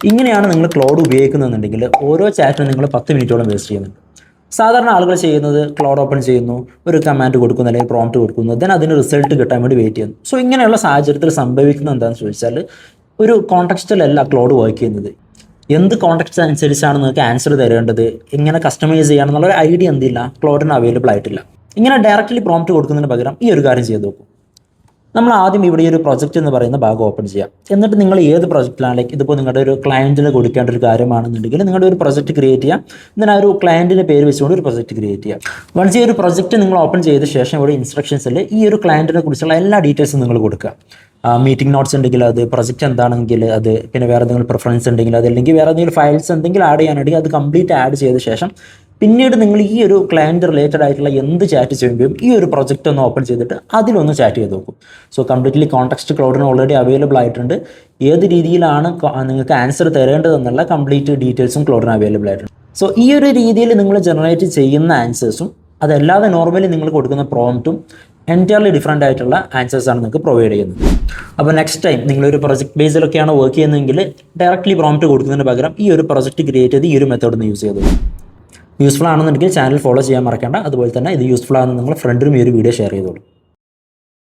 ഇങ്ങനെയാണ് നിങ്ങൾ ക്ലൗഡ് ഉപയോഗിക്കുന്നതെന്നുണ്ടെങ്കിൽ ഓരോ ചാറ്റിനും നിങ്ങൾ 10 മിനിറ്റോളം വേസ്റ്റ് ചെയ്യുന്നുണ്ട്. സാധാരണ ആളുകൾ ചെയ്യുന്നത് ക്ലൗഡ് ഓപ്പൺ ചെയ്യുന്നു, ഒരു കമാൻഡ് കൊടുക്കുന്നു അല്ലെങ്കിൽ പ്രോംപ്റ്റ് കൊടുക്കുന്നു, ദെൻ അതിന് റിസൾട്ട് കിട്ടാൻ വേണ്ടി വെയിറ്റ് ചെയ്യുന്നു. സോ ഇങ്ങനെയുള്ള സാഹചര്യത്തിൽ സംഭവിക്കുന്നത് എന്താണെന്ന് ചോദിച്ചാൽ ഒരു കോൺടെക്സ്റ്റിലല്ല ക്ലൗഡ് വർക്ക് ചെയ്യുന്നത്. എന്ത് കോൺടെക്സ്റ്റ് അനുസരിച്ചാണ് നിങ്ങൾക്ക് ആൻസർ തരേണ്ടത്, എങ്ങനെ കസ്റ്റമൈസ് ചെയ്യാമെന്നുള്ളൊരു ഐഡിയ എന്തില്ല ക്ലൗഡിന് അവൈലബിൾ ആയിട്ടില്ല. ഇങ്ങനെ ഡയറക്റ്റ്ലി പ്രോംപ്റ്റ് കൊടുക്കുന്നതിന് പകരം ഈ ഒരു കാര്യം ചെയ്ത് നോക്കും. നമ്മൾ ആദ്യം ഇവിടെ ഒരു പ്രൊജക്റ്റ് എന്ന് പറയുന്ന ഭാഗം ഓപ്പൺ ചെയ്യാം. എന്നിട്ട് നിങ്ങൾ ഏത് പ്രൊജക്റ്റിലാണ്, ലൈക്ക് ഇതിപ്പോൾ നിങ്ങളുടെ ഒരു ക്ലയൻറ്റിന് കൊടുക്കേണ്ട ഒരു കാര്യമാണെന്നുണ്ടെങ്കിൽ നിങ്ങളുടെ ഒരു പ്രൊജക്റ്റ് ക്രിയേറ്റ് ചെയ്യാം. എന്നാൽ ആ ഒരു ക്ലയൻറ്റിൻ്റെ പേര് വെച്ചുകൊണ്ട് ഒരു പ്രൊജക്റ്റ് ക്രിയേറ്റ് ചെയ്യാം. വൺസ് ഈ ഒരു പ്രൊജക്റ്റ് നിങ്ങൾ ഓപ്പൺ ചെയ്ത ശേഷം ഇവിടെ ഇൻസ്ട്രക്ഷൻസിൽ ഈ ഒരു ക്ലയൻറ്റിനെ കുറിച്ചുള്ള എല്ലാ ഡീറ്റെയിൽസും നിങ്ങൾ കൊടുക്കുക. മീറ്റിംഗ് നോട്ട്സ് ഉണ്ടെങ്കിൽ അത്, പ്രൊജക്റ്റ് എന്താണെങ്കിൽ അത്, പിന്നെ വേറെ എന്തെങ്കിലും പ്രിഫറൻസ് ഉണ്ടെങ്കിൽ അത്, അല്ലെങ്കിൽ വേറെ എന്തെങ്കിലും ഫയൽസ് എന്തെങ്കിലും ആഡ് ചെയ്യാനുണ്ടെങ്കിൽ അത് കംപ്ലീറ്റ് ആഡ് ചെയ്ത ശേഷം പിന്നീട് നിങ്ങൾ ഈ ഒരു ക്ലയൻറ്റ് റിലേറ്റഡ് ആയിട്ടുള്ള എന്ത് ചാറ്റ് ചെയ്യുമ്പോഴും ഈ ഒരു പ്രൊജക്റ്റ് ഒന്ന് ഓപ്പൺ ചെയ്തിട്ട് അതിലൊന്ന് ചാറ്റ് ചെയ്ത് നോക്കും. സോ കംപ്ലീറ്റ്ലി കോൺടെക്സ്റ്റ് ക്ലൗഡിന് ഓൾറെഡി അവൈലബിൾ ആയിട്ടുണ്ട്. ഏത് രീതിയിലാണ് നിങ്ങൾക്ക് ആൻസർ തരേണ്ടതെന്നുള്ള കംപ്ലീറ്റ് ഡീറ്റെയിൽസും ക്ലൗഡിന് അവൈലബിൾ ആയിട്ടുണ്ട്. സോ ഈ ഒരു രീതിയിൽ നിങ്ങൾ ജനറേറ്റ് ചെയ്യുന്ന ആൻസേഴ്സും അതല്ലാതെ നോർമലി നിങ്ങൾ കൊടുക്കുന്ന പ്രോംപ്റ്റും എൻറ്റയർലി ഡിഫറെൻ്റ് ആയിട്ടുള്ള ആൻസേഴ്സാണ് നിങ്ങൾക്ക് പ്രൊവൈഡ് ചെയ്യുന്നത്. അപ്പോൾ നെക്സ്റ്റ് ടൈം നിങ്ങളൊരു പ്രൊജക്ട് ബേസിലൊക്കെയാണ് വർക്ക് ചെയ്യുന്നതെങ്കിൽ ഡയറക്റ്റ്ലി പ്രോംപ്റ്റ് കൊടുക്കുന്നതിന് പകരം ഈ ഒരു പ്രൊജക്റ്റ് ക്രിയേറ്റ് ചെയ്ത് ഈ ഒരു മെത്തേഡ് ഒന്ന് യൂസ് ചെയ്തോളൂ. യൂസ്ഫുൾ ആണെന്നുണ്ടെങ്കിൽ ചാനൽ ഫോളോ ചെയ്യാൻ മറക്കേണ്ട. അതുപോലെ തന്നെ ഇത് യൂസ്ഫുൾ ആണെന്ന് നിങ്ങൾ ഫ്രണ്ടിനും ഈ ഒരു വീഡിയോ ഷെയർ ചെയ്തോളൂ.